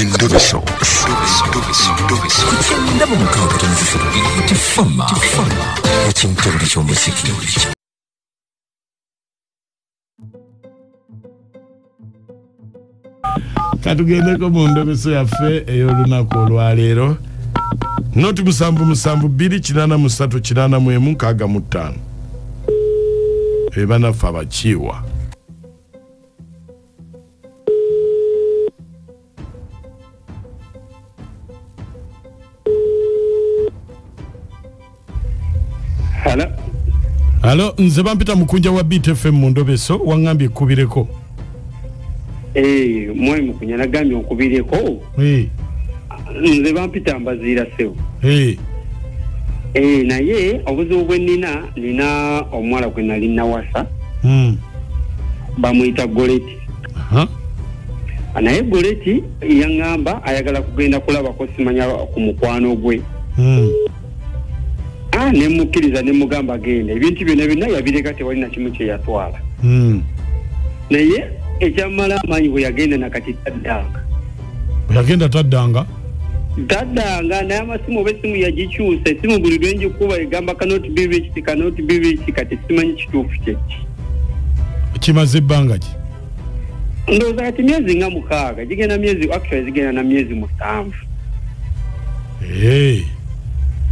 Endobeso. Ndabo mukanga tunzifira tifama. Ekintu ky'omuziki. Katugendeko mu ndobeso yaffe ey'olunaku olwaleero. Noti 7728385 ebanafu abakiiwa. Halo, nze bampita Mukunja wa BTFM mu ndobeso wangambye ekkubireko. Mwai Mukunya nagambye okubireko. Nze bampita Mbaziira Sewo. Naye obuzibu bwe nina omwala gwe nali nawasa. Bamuyita Goleti. Naye Goleti yaŋŋamba ayagala kugenda kulabako simanya ku mukwano gwe. Ne mukkiriza ne mugamba genda. Ebintu byonna yabireka tewali na kimu kye yatwala. Naye ekyamala amanyi bwe yagenda nakati taddanga. Yagenda taddanga naye amasimu oba essimu yagikyusa. Essimu buli lwenjikuba egamba cannot be reached kati simanyi kituufu kyeki. Kimaze ebbanga ki? Ndowooza kati myezi nga 6 zigenda na myezi 7.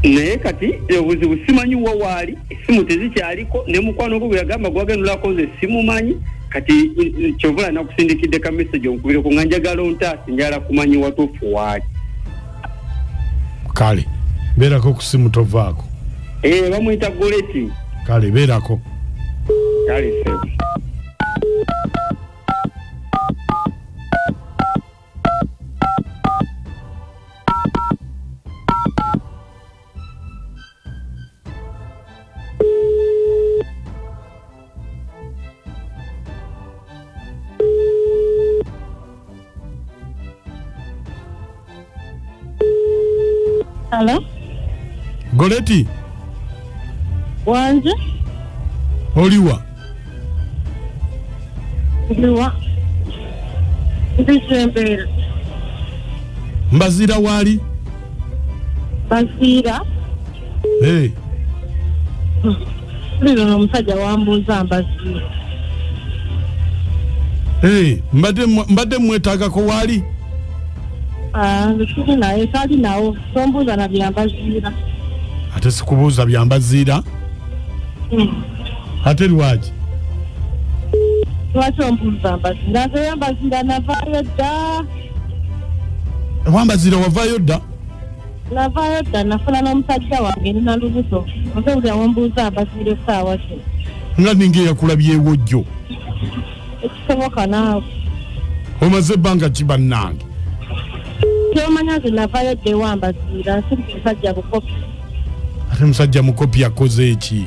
Naye kati obuzibu simanyi wa waali, essimu tezikyaliko, ne mukwano gwe yagamba gwagendulako nze simumanyi. Kati kyovula nakusindikidde ka message onkubire ku nganjagala ontaasi njala kumanyi watuufu waali. Kale beerako ku simu tovaako. Bamuyita Goleti. Kale beerako. Kale sebo. Hello? Goleti? Wanje? Oliwa? Oliwa? Ndizembera. Mbaziira waali? Mbaziira? Lino n'omusajja wambuuza Mbaziira. Mbadde mwetaagako waali? Ndikiri naye sali nawo tombuuza na byambaziira. Ate sikubuuza byambaziira? Ate lwaki? Lwaki ombuuza Mbaziira? Nze Mbaziira navaayo dda. Wambaziira wavaayo dda? Navaayo dda nafuna n'omusajja wange nina lubuto. Nze buli awombuuza Mbaziira essaawa ki? Nga ninga eyakulabyewo jjo. Ekisoboka naawe. Omaze ebbanga ki bannange? Kyomanya nze navaayo dda ewa Mbaziira nsirika musajja mukopi. Ate musajja mukopi akoze eki?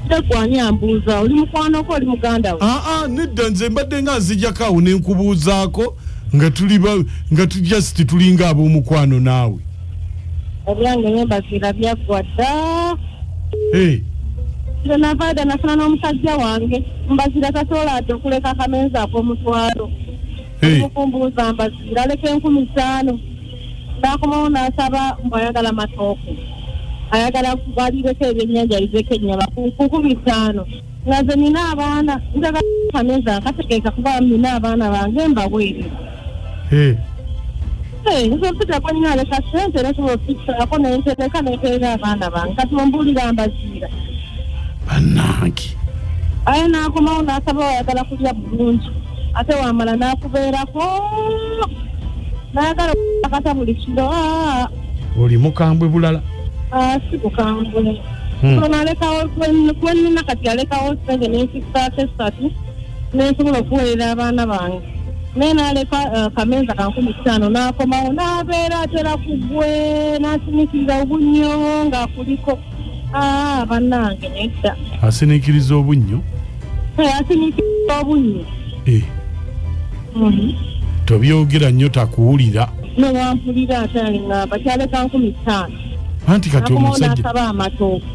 Tegwani ambuuza oli mukwano gwo oli muganda we? Nedda nze mbadde nga nzijjako awo ne nkubuuzaako nga tujja siti tulinga ab'omukwano naawe. Ebyange ne Mbaziira byaggwa dda. Nze navaayo dda nafuna n'omusajja wange. Mbaziira tasobola ate okuleka akamenzi ak'omutwalo. Mukumbuuza Mbaziira aleka 50,000. Ndakomawo n'asaba ayagala matooke. Ayagala kubalireko ebyennyanja bizeko ennyama ku 50,000. Nga nze nina abaana njagala akamenzi akategeeka kuba nina abaana bange mbabwere. Nze mpita ko nina aleka ssente nesobola okufikisaako nentereka neterera abaana bange. Kati ombuulira Mbaziira. Bannange. Aye n'akomawo n'asaba ayagala kulya bulungi. Ate wamala n'akubeerako n'ayagala akata buli kiro. Oli mukambwe bulala? Si bukambwe. N'alekawo kwenina kati alekawo sente n'ensikako 3 n'ensobola okuweerera abaana bange. Naye n'aleka akamenzi ka 50,000 n'akomawo n'abeera atera ku ggwe n'asinikiriza obunnyo ng'akuliko. Bannange nedda. Asinikiriza obunnyo? Asinikiriza obunnyo. Tobyogera nnyo takuwulira. Newampulira ate alingamba kyaleka 50,000. Anti kati omusajja n'asaba amatooke.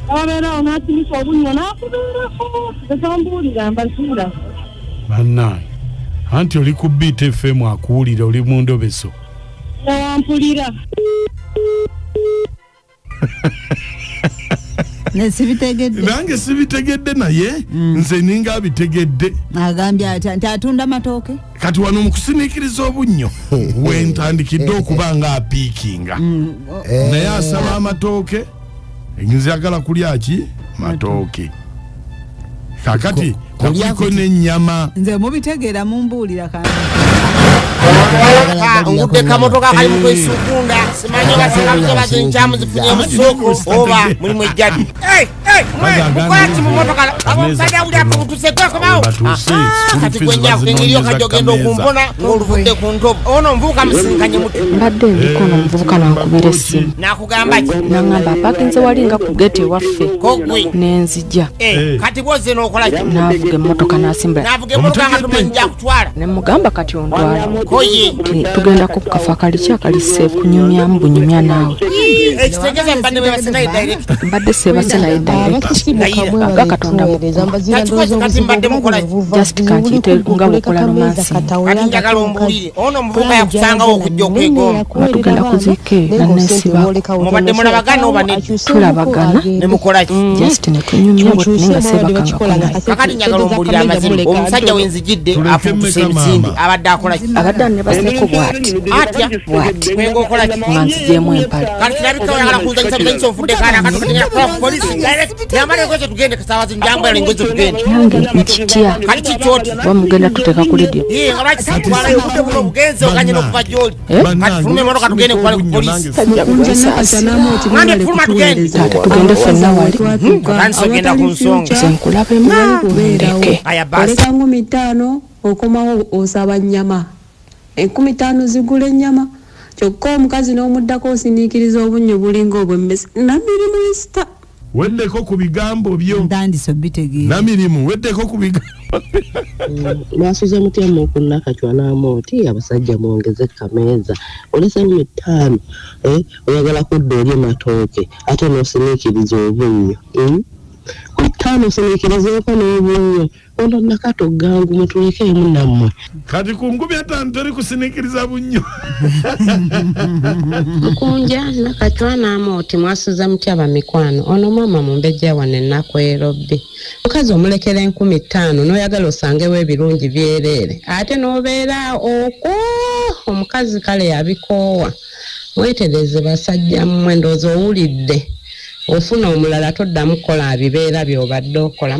Ababeerawo n'asimika obunnyo n'akubeerako. Tetombuulira Mbaziira. Bannange. Anti oli ku Beat FM akuwulira oli mu ndobeso. Wampulira. Nesibitegedde. Nange sibitegedde naye nze ninga abitegedde. Agambye ati atunda matooke. Kati wano mu kusiniikiriza obunnyo wentandikidde okuba nga apiikinga. Naye asaba amatooke nze agala kulya ki matooke. Kakati kuliko n'ennyama. Nze mubitegeera mumbuulira kandi. Ngudde kamotoka kali mu kwesukunda simanyi basanga bazinchamu zifunye musoko oba muri mwejjadi. Mukwati mu motoka abasajja uli apo kutuseka kobawo. Kati kwenya kwengiriyo kajogendo okumpona oluvudde ku ntobo. Ono mvuka msinkanye mutu. Mbadde ndikono mvuka nankubira essimu. Nakugamba ki? Nangamba apakinze walinga ku gate waffe. Kogwe. Nenzija. Kati boze n'okola ki? Navuga emmotoka nasimbula. Navuga emmotoka nga tumenja kutwala. Ne mugamba kati ondwala. Koye. Tugenda ku kafa kali akalise kunyumya mbunyumya naawe. Ekitegeza mbadde bwe basena direct. Mbadde sebasena direct. Aga Katonda mukulu. Kati mbadde mukola ki? Just kantite nga bukola romansi. Kati njagala ombulire. Ono muvuka yakusangawo okujja okwegomba. Tugenda kuziike nanesiba. Mubadde mulabagana oba ne tulabagana. Ne mukola ki? Just ne tunyumya bwetuninga sebakanga kuna. Kakati njagala ombulire amazima. Omusajja wenzijidde afutuse emisindi abadde akola ki? Abadde nebaseko bwati. Atya bwati. Kwengo okola ki? Manzijemu empale. Kati kirabika oyagala kuzanyisa binyanyisa ofudde kaana kati kutegera kukola ku polisi direct. Yambale kwezo tugende kasawazi njambo yale ngozo tugende. Nange nkitya. Kati kikyoti. Wamugenda tuteeka ku radio. Ngabaki sikutwala yobudde buno bugenze okanyina okuva gyoli. Kati fulume emotoka tugende kukwale ku polisi. Mwande fuluma tugende. Taata tugende ffenna wali. Kanso ogenda ku nsonga. Nze nkulabemu ndeke. Aya basi. Oleka 15 okomawo osaba nnyama. 15 zigula ennyama. Kyokka omukazi n'omuddako osiniikiriza obunnyo bulinga obw'emmesi. Namirimu ista. Weddeko ku bigambo byo. Ntandiso bitegeera. Namirimu weddeko ku bigambo. Mwasuze mutya mukuna kachwa n'amoti abasajja mwongeze kameeza. Olesa 5 oyagala kudda oli matooke ate n'osiniikiriza obunnyo. Kutano osiniikirizeeko n'obunnyo. Ono nakato gangu mutulike munammwe. Kati ku 5 teri kusiniikiriza bunnyo. Mukunja nakachwa n'amoti mwasuze mutya bamikwano. Ono mama mumbejja wane ennaku erobbi. Mukazi omulekera 15 n'oyagala osangewo ebirungi byerere. Ate n'obeera okwo omukazi kale yabikoowa. Mwetereze basajja mmwe ndowooza owulidde. Ofuna omulala toddamu kukola bibeera by'obadde okola.